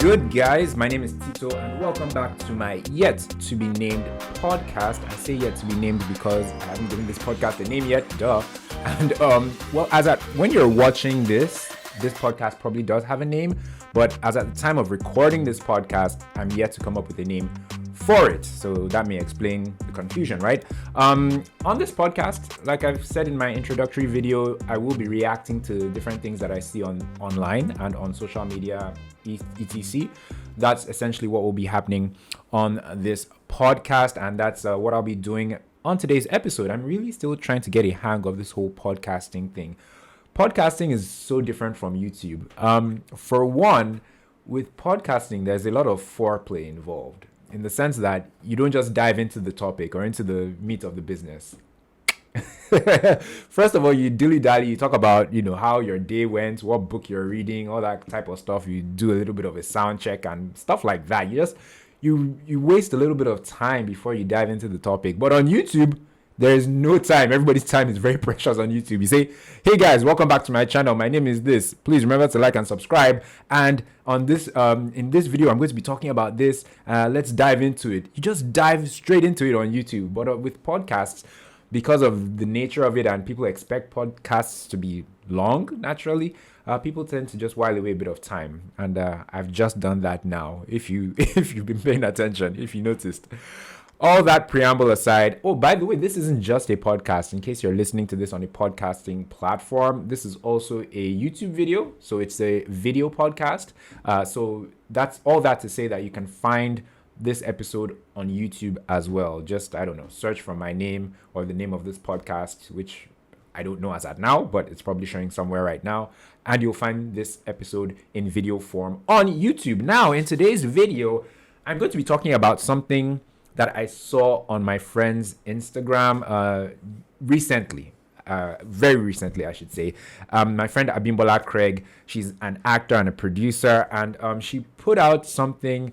good, guys? My name is Tito, and welcome back to my yet to be named podcast. I say yet to be named because I haven't given this podcast a name yet, duh. And when you're watching this podcast probably does have a name, but as at the time of recording this podcast, I'm yet to come up with a name for it. So that may explain the confusion, right? On this podcast, like I've said in my introductory video, I will be reacting to different things that I see online and on social media, etc. That's essentially what will be happening on this podcast, and that's what I'll be doing on today's episode. I'm really still trying to get a hang of this whole podcasting thing. Podcasting is so different from YouTube. For one, with podcasting, there's a lot of foreplay involved, in the sense that you don't just dive into the topic or into the meat of the business. First of all, you dilly-dally, you talk about, how your day went, what book you're reading, all that type of stuff. You do a little bit of a sound check and stuff like that. You waste a little bit of time before you dive into the topic. But on YouTube, there is no time. Everybody's time is very precious on YouTube. You say, hey guys, welcome back to my channel. My name is this. Please remember to like and subscribe. And on this, in this video, I'm going to be talking about this. Let's dive into it. You just dive straight into it on YouTube. But with podcasts, because of the nature of it, and people expect podcasts to be long, naturally, people tend to just while away a bit of time. And I've just done that now. If you've been paying attention, if you noticed. All that preamble aside, oh, by the way, this isn't just a podcast. In case you're listening to this on a podcasting platform, this is also a YouTube video. So it's a video podcast. So that's all that to say that you can find this episode on YouTube as well. Just, search for my name or the name of this podcast, which I don't know as at now, but it's probably showing somewhere right now. And you'll find this episode in video form on YouTube. Now, in today's video, I'm going to be talking about something that I saw on my friend's Instagram recently. Very recently, I should say. My friend Abimbola Craig, she's an actor and a producer, and she put out something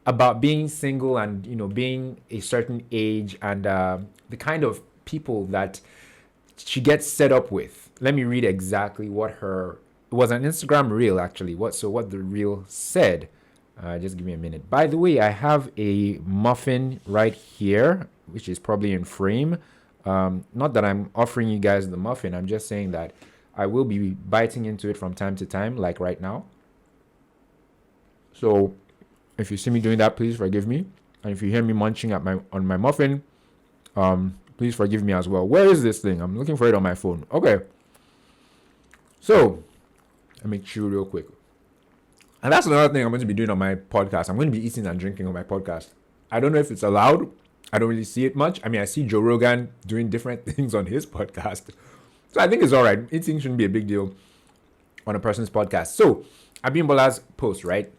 about being single and, being a certain age and the kind of people that she gets set up with. Let me read exactly what it was an Instagram reel, actually. What the reel said. Just give me a minute. By the way, I have a muffin right here, which is probably in frame. Not that I'm offering you guys the muffin. I'm just saying that I will be biting into it from time to time, like right now. So if you see me doing that, please forgive me. And if you hear me munching on my muffin, please forgive me as well. Where is this thing? I'm looking for it on my phone. Okay. So let me chew real quick. And that's another thing I'm going to be doing on my podcast. I'm going to be eating and drinking on my podcast. I don't know if it's allowed. I don't really see it much. I mean, I see Joe Rogan doing different things on his podcast. So I think it's all right. Eating shouldn't be a big deal on a person's podcast. So Abimbola's post, right?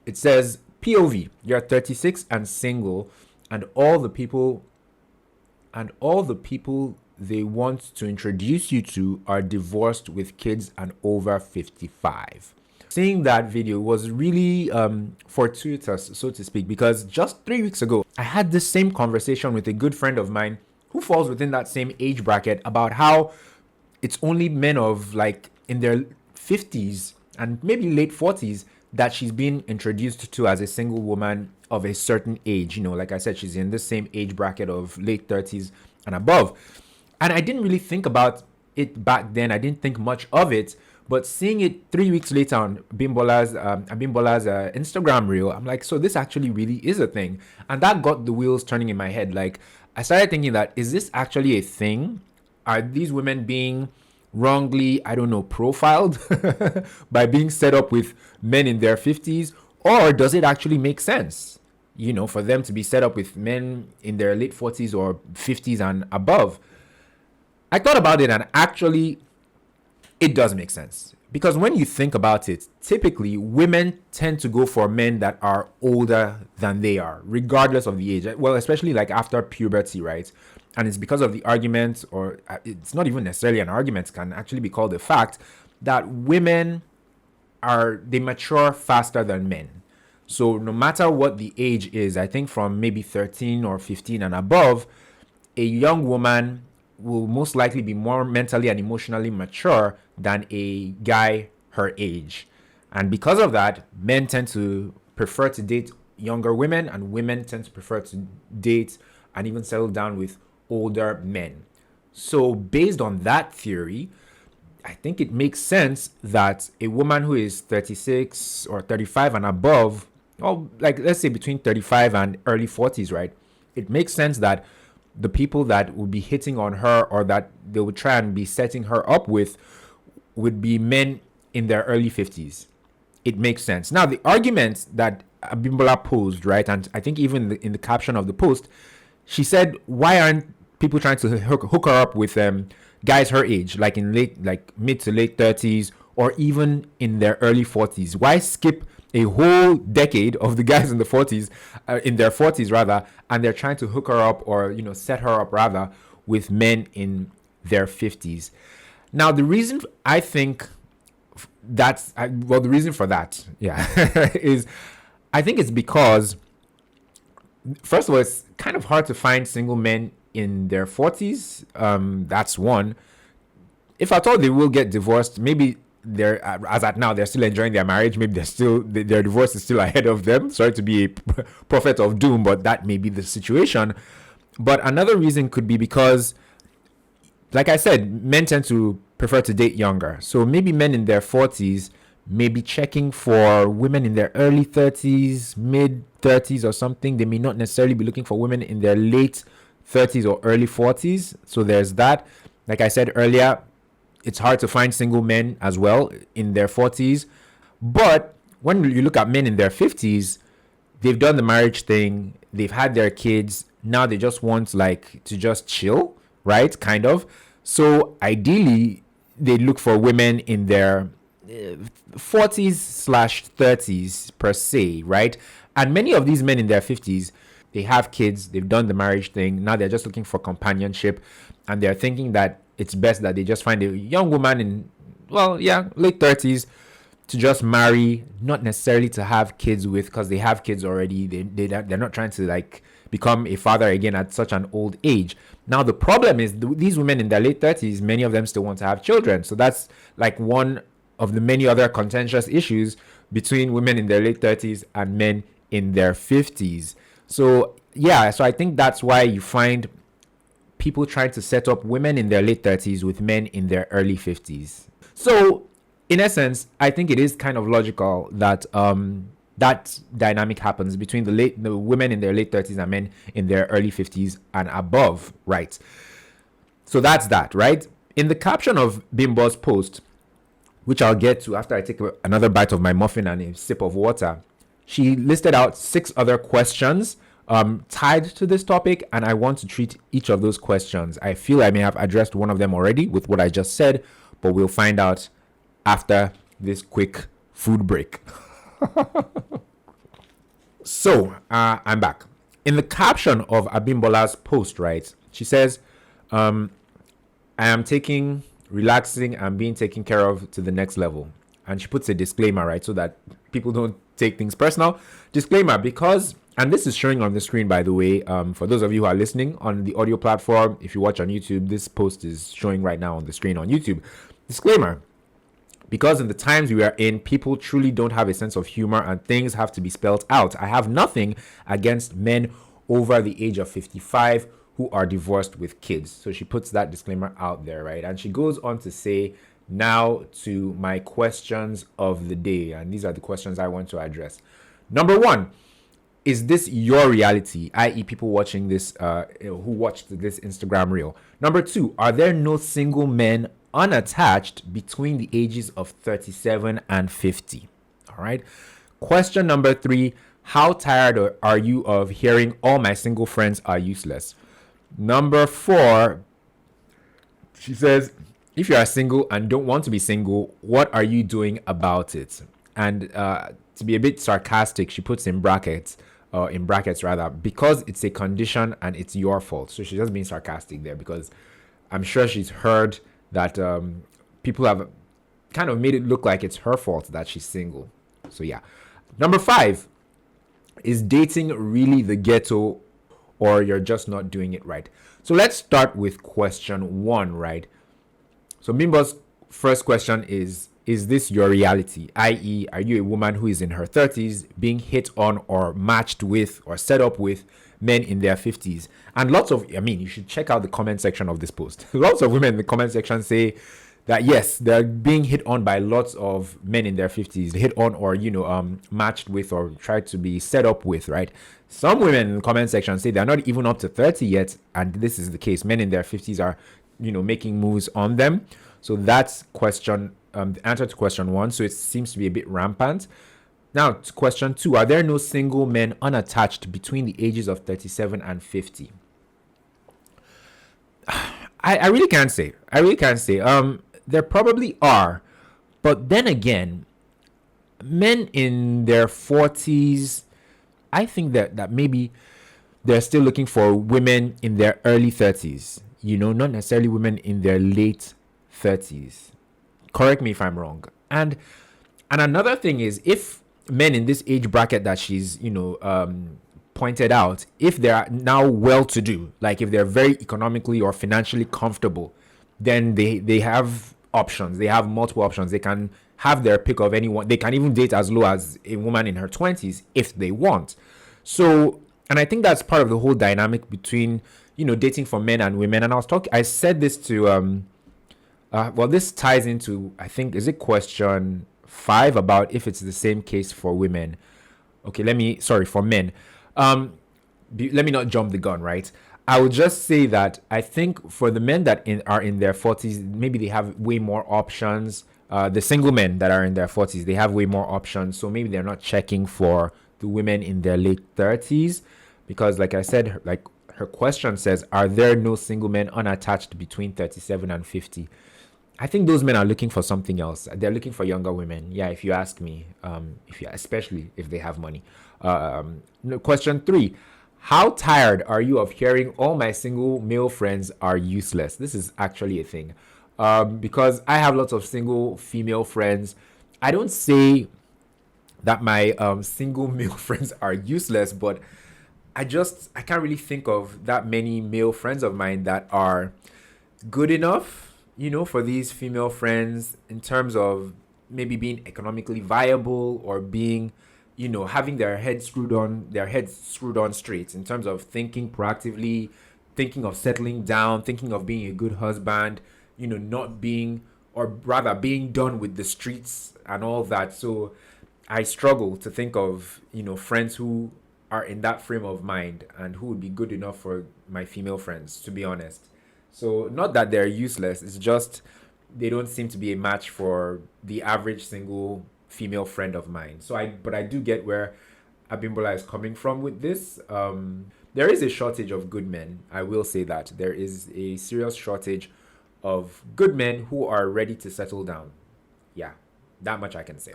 It says, POV, you're 36 and single, and all the people they want to introduce you to are divorced with kids and over 55. Seeing that video was really fortuitous, so to speak, because just 3 weeks ago, I had this same conversation with a good friend of mine who falls within that same age bracket about how it's only men of in their 50s and maybe late 40s that she's been introduced to as a single woman of a certain age. Like I said, she's in the same age bracket of late 30s and above. And I didn't really think about it back then. I didn't think much of it. But seeing it 3 weeks later on Abimbola's Instagram reel, I'm like, so this actually really is a thing. And that got the wheels turning in my head. I started thinking that, is this actually a thing? Are these women being wrongly, profiled by being set up with men in their 50s? Or does it actually make sense, for them to be set up with men in their late 40s or 50s and above? I thought about it, and actually, it does make sense. Because when you think about it, typically women tend to go for men that are older than they are, regardless of the age. Well, especially after puberty, right? And it's because of the argument, or it's not even necessarily an argument, it can actually be called a fact, that women they mature faster than men. So no matter what the age is, I think from maybe 13 or 15 and above, a young woman will most likely be more mentally and emotionally mature than a guy her age. And because of that, men tend to prefer to date younger women, and women tend to prefer to date and even settle down with older men. So based on that theory, I think it makes sense that a woman who is 36 or 35 and above, or like let's say between 35 and early 40s, right? It makes sense that the people that would be hitting on her or that they would try and be setting her up with would be men in their early 50s. It makes sense. Now, the argument that Abimbola posed, right, and I think even in the caption of the post, she said, why aren't people trying to hook her up with guys her age, like mid to late 30s or even in their early 40s? Why skip a whole decade of the guys in the 40s, in their 40s rather, and they're trying to hook her up or set her up rather with men in their 50s? Now, the reason I think the reason for that, is I think it's because, first of all, it's kind of hard to find single men in their 40s. That's one. If at all they will get divorced, maybe they're, as at now, they're still enjoying their marriage. Maybe their divorce is still ahead of them. Sorry to be a prophet of doom, but that may be the situation. But another reason could be because, like I said, men tend to prefer to date younger. So maybe men in their 40s may be checking for women in their early 30s, mid 30s or something. They may not necessarily be looking for women in their late 30s or early 40s. So there's that. Like I said earlier, it's hard to find single men as well in their 40s. But when you look at men in their 50s, they've done the marriage thing. They've had their kids. Now they just want to just chill, right? Kind of. So ideally, they look for women in their 40s/30s per se, right? And many of these men in their 50s, they have kids, they've done the marriage thing. Now they're just looking for companionship, and they're thinking that it's best that they just find a young woman in, late 30s to just marry, not necessarily to have kids with, because they have kids already. They're not trying to become a father again at such an old age. Now the problem is these women in their late 30s, many of them still want to have children. So that's one of the many other contentious issues between women in their late 30s and men in their 50s. So I think that's why you find people trying to set up women in their late 30s with men in their early 50s. So in essence, I think it is kind of logical that that dynamic happens between the women in their late 30s and men in their early 50s and above, right? So that's that, right? In the caption of Bimbo's post, which I'll get to after I take another bite of my muffin and a sip of water, she listed out 6 other questions tied to this topic, and I want to treat each of those questions. I feel I may have addressed one of them already with what I just said, but we'll find out after this quick food break. So, I'm back. In the caption of Abimbola's post, right, she says, I am relaxing and being taken care of to the next level. And she puts a disclaimer, right, so that people don't take things personal. Disclaimer, because, and this is showing on the screen, by the way, for those of you who are listening on the audio platform, if you watch on YouTube, this post is showing right now on the screen on YouTube. Disclaimer, because in the times we are in, people truly don't have a sense of humor and things have to be spelled out. I have nothing against men over the age of 55 who are divorced with kids. So she puts that disclaimer out there, right? And she goes on to say, now to my questions of the day. And these are the questions I want to address. Number 1, is this your reality? I.e. people watching this, who watched this Instagram reel. Number 2, are there no single men unattached between the ages of 37 and 50? All right. Question number 3, how tired are you of hearing all my single friends are useless? Number 4, she says, if you are single and don't want to be single, what are you doing about it? And to be a bit sarcastic, she puts in brackets, because it's a condition and it's your fault. So she's just being sarcastic there, because I'm sure she's heard that people have kind of made it look like it's her fault that she's single. So yeah. Number 5, is dating really the ghetto, or you're just not doing it right? So let's start with question 1, right? So Bimbo's first question is is this your reality? I.e., are you a woman who is in her 30s being hit on or matched with or set up with men in their 50s? And you should check out the comment section of this post. Lots of women in the comment section say that yes, they're being hit on by lots of men in their 50s, hit on or, matched with or tried to be set up with, right? Some women in the comment section say they're not even up to 30 yet, and this is the case. Men in their 50s are, making moves on them. So that's the answer to question 1. So it seems to be a bit rampant. Now, to question 2, are there no single men unattached between the ages of 37 and 50? I really can't say. There probably are, but then again, men in their 40s, I think that maybe they're still looking for women in their early 30s, not necessarily women in their late 30s. Correct me if I'm wrong. And another thing is, if men in this age bracket that she's, pointed out, if they're now well-to-do, like if they're very economically or financially comfortable, then they have options. They have multiple options. They can have their pick of anyone. They can even date as low as a woman in her 20s if they want. So, and I think that's part of the whole dynamic between, dating for men and women. And I said this to, this ties into, I think, is it question 5 about if it's the same case for women? Okay, for men. Let me not jump the gun, right? I would just say that I think for the men that are in their 40s, maybe they have way more options. The single men that are in their 40s, they have way more options. So maybe they're not checking for the women in their late 30s. Because like I said, her question says, are there no single men unattached between 37 and 50? I think those men are looking for something else. They're looking for younger women. Yeah, if you ask me, especially if they have money. Question 3. How tired are you of hearing all my single male friends are useless? This is actually a thing. Because I have lots of single female friends. I don't say that my single male friends are useless, but I can't really think of that many male friends of mine that are good enough, for these female friends in terms of maybe being economically viable or being, having their heads screwed on straight in terms of thinking proactively, thinking of settling down, thinking of being a good husband, not being, or rather being done with the streets and all that. So I struggle to think of, friends who are in that frame of mind and who would be good enough for my female friends, to be honest. So not that they're useless, it's just they don't seem to be a match for the average single female friend of mine. But I do get where Abimbola is coming from with this. There is a shortage of good men. I will say that there is a serious shortage of good men who are ready to settle down. Yeah, that much I can say.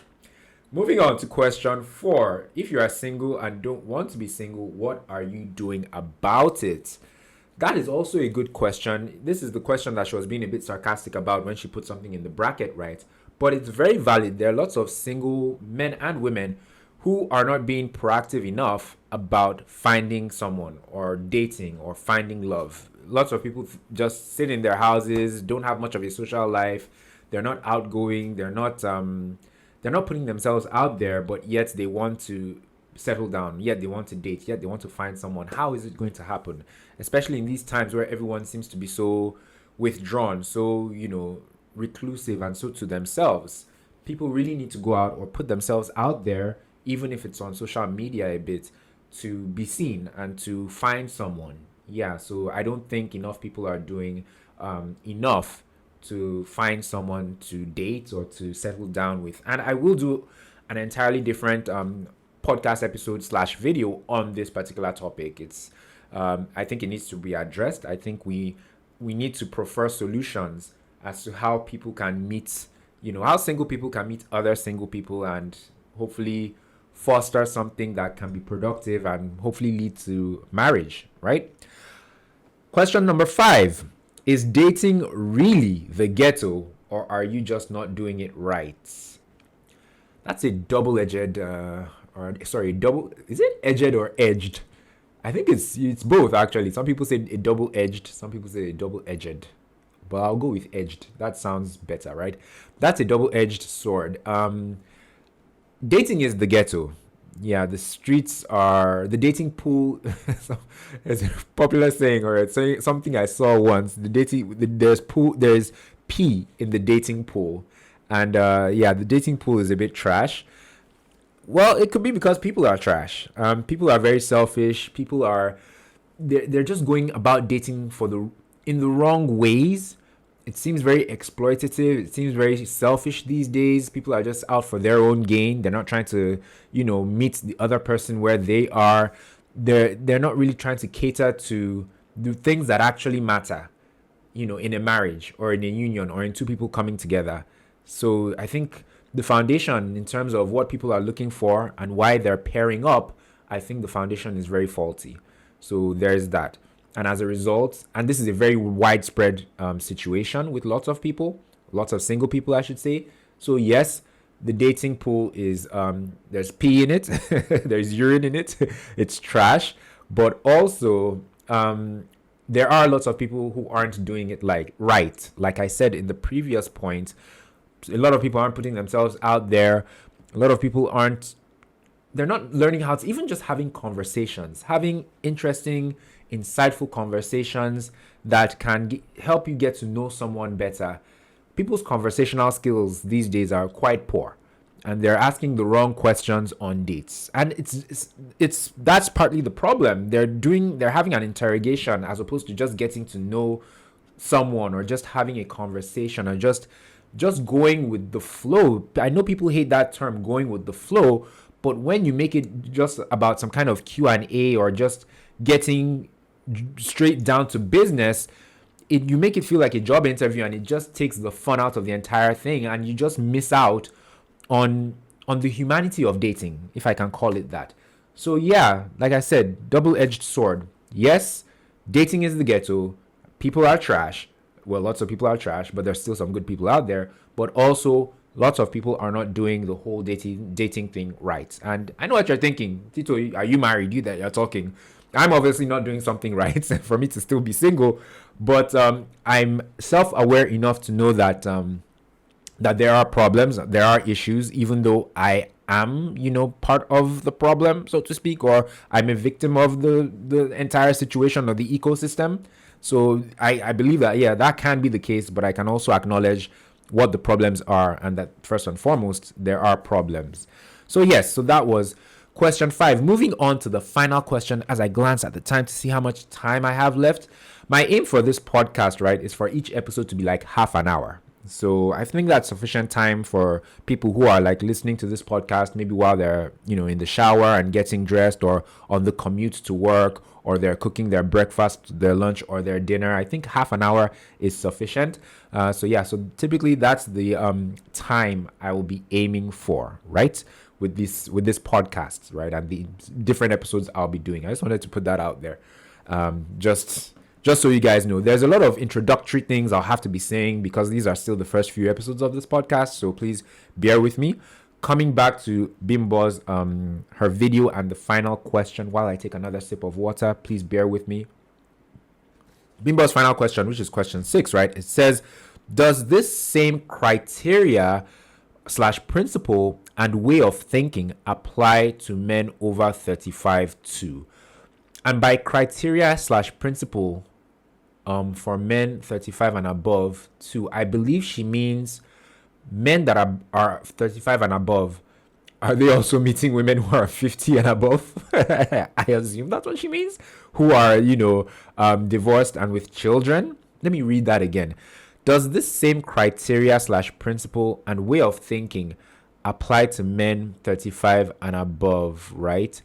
Moving on to question 4. If you are single and don't want to be single, what are you doing about it? That is also a good question. This is the question that she was being a bit sarcastic about when she put something in the bracket, right? But it's very valid. There are lots of single men and women who are not being proactive enough about finding someone or dating or finding love. Lots of people just sit in their houses, don't have much of a social life. They're not outgoing. They're not putting themselves out there, but yet they want to settle down, yet they want to date, yet they want to find someone. How is it going to happen? Especially in these times where everyone seems to be so withdrawn, so, reclusive and so to themselves. People really need to go out or put themselves out there, even if it's on social media a bit, to be seen and to find someone. Yeah, so I don't think enough people are doing enough to find someone to date or to settle down with. And I will do an entirely different podcast episode / video on this particular topic. It's I think it needs to be addressed. I think we need to prefer solutions as to how people can meet, how single people can meet other single people and hopefully foster something that can be productive and hopefully lead to marriage, right? Question number 5. Is dating really the ghetto, or are you just not doing it right? That's a double-edged, is it edged or edged? I think it's both, actually. Some people say a double-edged, some people say a double-edged. but I'll go with edged. That sounds better, right? That's a double-edged sword. Dating is the ghetto. Yeah, the streets are the dating pool. It's a popular saying, or it's something I saw once. There's pee in the dating pool, and yeah, the dating pool is a bit trash. Well, it could be because people are trash. People are very selfish. People are they're just going about dating in the wrong ways. It seems very exploitative. It seems very selfish these days. People are just out for their own gain. They're not trying to, meet the other person where they are. They're not really trying to cater to the things that actually matter, in a marriage or in a union or in two people coming together. So I think the foundation in terms of what people are looking for and why they're pairing up, I think the foundation is very faulty. So there's that. And as a result, and this is a very widespread situation with lots of people, lots of single people, I should say. So yes, the dating pool is, there's pee in it, there's urine in it, it's trash. But also, there are lots of people who aren't doing it right. Like I said in the previous point, a lot of people aren't putting themselves out there. A lot of people they're not learning how to, even just having conversations, having interesting, insightful conversations that can help you get to know someone better. People's conversational skills these days are quite poor, and they're asking the wrong questions on dates. And it's that's partly the problem. They're having an interrogation as opposed to just getting to know someone or just having a conversation or just going with the flow. I know people hate that term, going with the flow, but when you make it just about some kind of Q&A or just getting straight down to business, you make it feel like a job interview, and it just takes the fun out of the entire thing, and you just miss out on the humanity of dating, if I can call it that. So yeah, like I said, double-edged sword. Yes, dating is the ghetto. People are trash. Well, lots of people are trash, but there's still some good people out there. But also, lots of people are not doing the whole dating thing right. And I know what you're thinking. Tito, are you married? You that you're talking. I'm obviously not doing something right for me to still be single. But I'm self-aware enough to know that that there are problems, there are issues, even though I am, part of the problem, so to speak, or I'm a victim of the entire situation or the ecosystem. So I believe that, yeah, that can be the case, but I can also acknowledge what the problems are, and that first and foremost, there are problems. So yes, so that was question 5. Moving on to the final question as I glance at the time to see how much time I have left. My aim for this podcast, right, is for each episode to be like half an hour. So I think that's sufficient time for people who are like listening to this podcast, maybe while they're, in the shower and getting dressed, or on the commute to work, or they're cooking their breakfast, their lunch, or their dinner. I think half an hour is sufficient. So typically that's the time I will be aiming for, right? With this podcast, right? And the different episodes I'll be doing. I just wanted to put that out there. Just so you guys know, there's a lot of introductory things I'll have to be saying because these are still the first few episodes of this podcast. So please bear with me. Coming back to Bimbo's her video and the final question while I take another sip of water, please bear with me. Bimbo's final question, which is question 6, right? It says, does this same criteria / principle and way of thinking apply to men over 35 too? And by criteria / principle, for men 35 and above too, I believe she means men that are 35 and above. Are they also meeting women who are 50 and above? I assume that's what she means. Who are, divorced and with children. Let me read that again. Does this same criteria / principle and way of thinking apply to men 35 and above, right?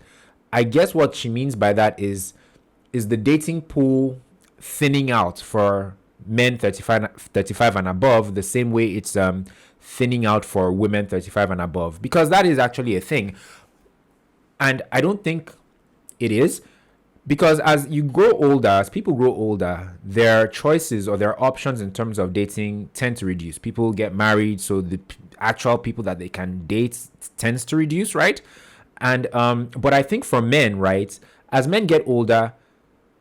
I guess what she means by that is the dating pool thinning out for men 35 and above the same way it's thinning out for women 35 and above, because that is actually a thing. And I don't think it is, because as people grow older, their choices or their options in terms of dating tend to reduce. People get married, so the actual people that they can date tends to reduce, right? And but I think for men, right, as men get older,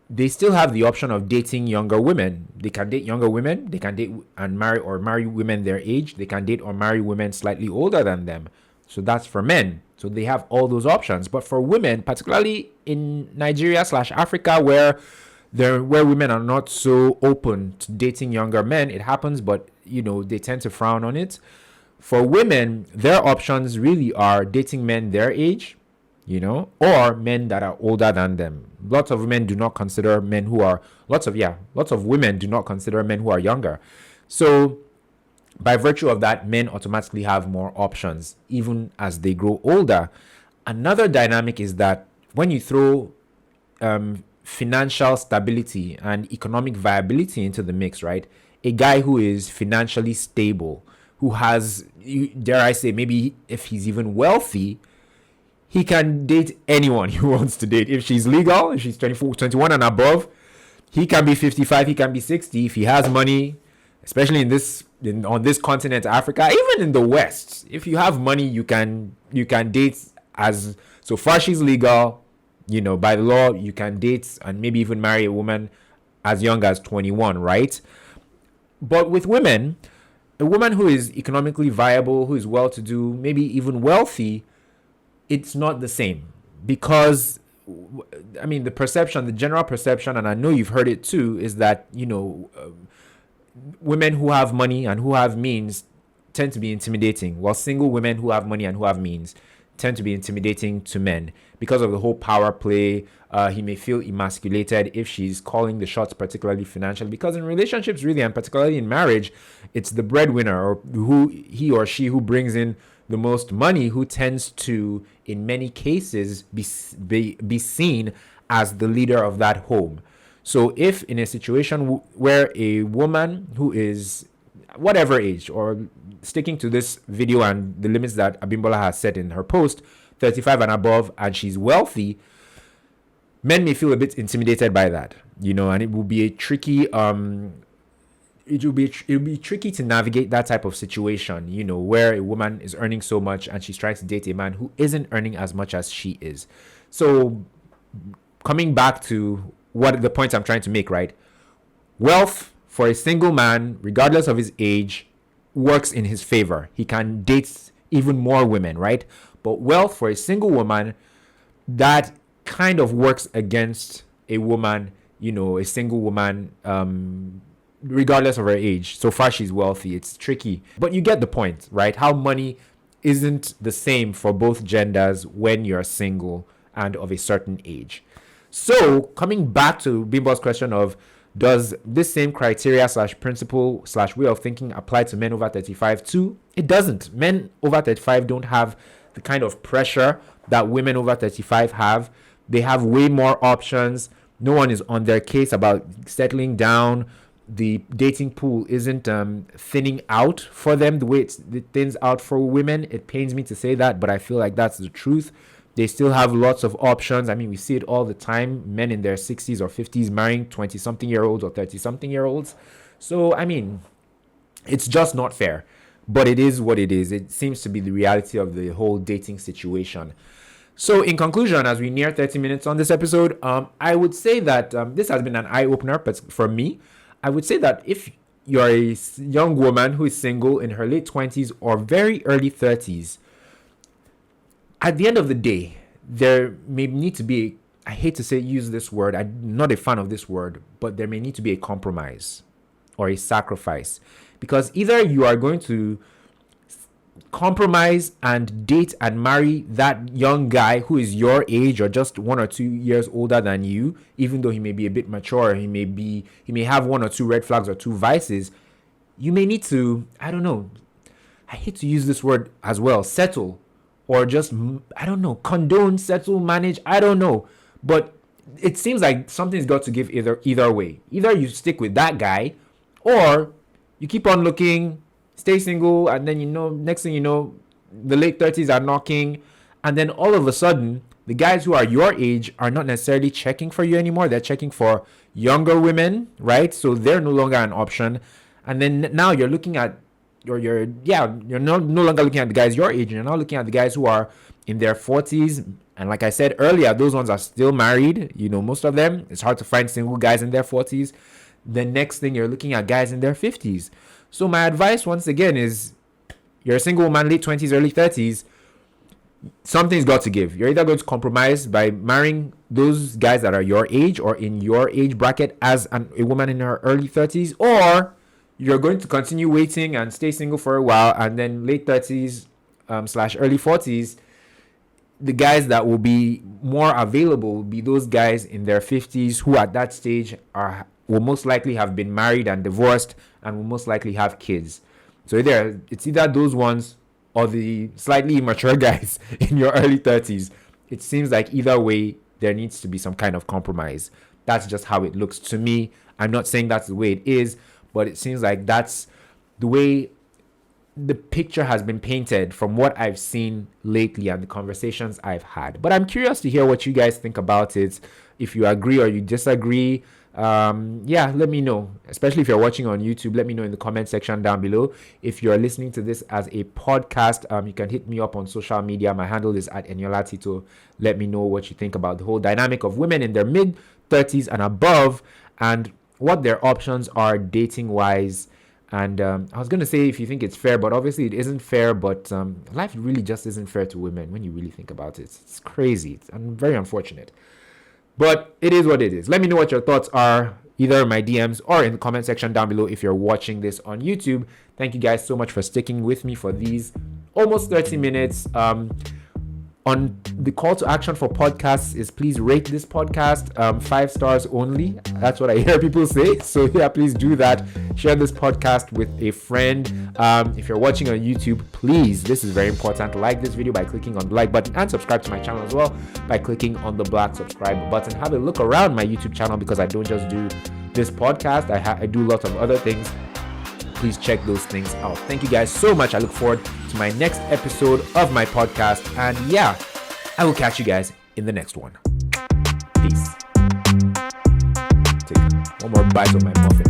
they still have the option of dating younger women. They can date younger women. They can date and marry women their age. They can date or marry women slightly older than them. So that's for men. So they have all those options. But for women, particularly in Nigeria/Africa, where women are not so open to dating younger men, it happens, but they tend to frown on it. For women, their options really are dating men their age, or men that are older than them. Lots of women do not consider men who are lots of women do not consider men who are younger. So by virtue of that, men automatically have more options even as they grow older. Another dynamic is that when you throw financial stability and economic viability into the mix, right? A guy who is financially stable, who has, dare I say, maybe if he's even wealthy, he can date anyone he wants to date. If she's legal, if she's 24, 21 and above, he can be 55, he can be 60. If he has money, especially on this continent, Africa, even in the West, if you have money, you can date as, so far she's legal, by the law, you can date and maybe even marry a woman as young as 21, right? But with women, a woman who is economically viable, who is well-to-do, maybe even wealthy, it's not the same, because the general perception, and I know you've heard it too, is that women who have money and who have means tend to be intimidating, while single women who have money and who have means tend to be intimidating to men because of the whole power play. He may feel emasculated if she's calling the shots, particularly financially, because in relationships, really, and particularly in marriage, it's the breadwinner, or he or she who brings in the most money, who tends to, in many cases, be seen as the leader of that home. So if in a situation where a woman who is whatever age, or sticking to this video and the limits that Abimbola has set in her post, 35 and above, and she's wealthy, men may feel a bit intimidated by that, and it will be a tricky it'll be tricky to navigate that type of situation, where a woman is earning so much and she's trying to date a man who isn't earning as much as she is. So coming back to what the point I'm trying to make, right? Wealth for a single man, regardless of his age, works in his favor. He can date even more women, right? But wealth for a single woman, that kind of works against a woman, a single woman, regardless of her age. So far she's wealthy. It's tricky. But you get the point, right? How money isn't the same for both genders when you're single and of a certain age. So coming back to Bimbo's question of, does this same criteria / principle / way of thinking apply to men over 35 too? It doesn't. Men over 35 don't have the kind of pressure that women over 35 have. They have way more options. No one is on their case about settling down. The dating pool isn't thinning out for them the way it thins out for women. It pains me to say that, but I feel like that's the truth. They still have lots of options. We see it all the time. Men in their 60s or 50s marrying 20-something-year-olds or 30-something-year-olds. So, it's just not fair. But it is what it is. It seems to be the reality of the whole dating situation. So, in conclusion, as we near 30 minutes on this episode, I would say that this has been an eye-opener, but for me, I would say that if you're a young woman who is single in her late 20s or very early 30s, at the end of the day, there may need to be, I hate to use this word, I'm not a fan of this word, but there may need to be a compromise or a sacrifice. Because either you are going to compromise and date and marry that young guy who is your age or just 1 or 2 years older than you, even though he may be a bit mature, he may have 1 or 2 red flags or 2 vices. You may need to, I hate to use this word as well, settle. Or just, condone, settle, manage, But it seems like something's got to give either way. Either you stick with that guy, or you keep on looking, stay single, and then, next thing you know, the late 30s are knocking, and then all of a sudden, the guys who are your age are not necessarily checking for you anymore. They're checking for younger women, right? So they're no longer an option. And then now you're looking at, you're no longer looking at the guys your age. You're now looking at the guys who are in their 40s. And like I said earlier, those ones are still married. Most of them. It's hard to find single guys in their 40s. The next thing, you're looking at guys in their 50s. So my advice, once again, is you're a single woman, late 20s, early 30s. Something's got to give. You're either going to compromise by marrying those guys that are your age or in your age bracket as a woman in her early 30s, or you're going to continue waiting and stay single for a while, and then late 30s / early 40s, the guys that will be more available will be those guys in their 50s who at that stage will most likely have been married and divorced and will most likely have kids. So it's either those ones or the slightly immature guys in your early 30s. It seems like either way, there needs to be some kind of compromise. That's just how it looks to me. I'm not saying that's the way it is, but it seems like that's the way the picture has been painted from what I've seen lately and the conversations I've had. But I'm curious to hear what you guys think about it. If you agree or you disagree, let me know. Especially if you're watching on YouTube, let me know in the comment section down below. If you're listening to this as a podcast, you can hit me up on social media. My handle is at Eniola Tito. Let me know what you think about the whole dynamic of women in their mid-30s and above, and what their options are dating-wise. And I was going to say if you think it's fair, but obviously it isn't fair. But life really just isn't fair to women when you really think about it. It's crazy. It's very unfortunate. But it is what it is. Let me know what your thoughts are, either in my DMs or in the comment section down below if you're watching this on YouTube. Thank you guys so much for sticking with me for these almost 30 minutes. On the call to action for podcasts is please rate this podcast 5 stars only. That's what I hear people say. So yeah, please do that. Share this podcast with a friend. If you're watching on YouTube, please, this is very important, like this video by clicking on the like button and subscribe to my channel as well by clicking on the black subscribe button. Have a look around my YouTube channel because I don't just do this podcast. I do lots of other things. Please check those things out. Thank you guys so much. I look forward to my next episode of my podcast. And yeah, I will catch you guys in the next one. Peace. Take one more bite of my muffin.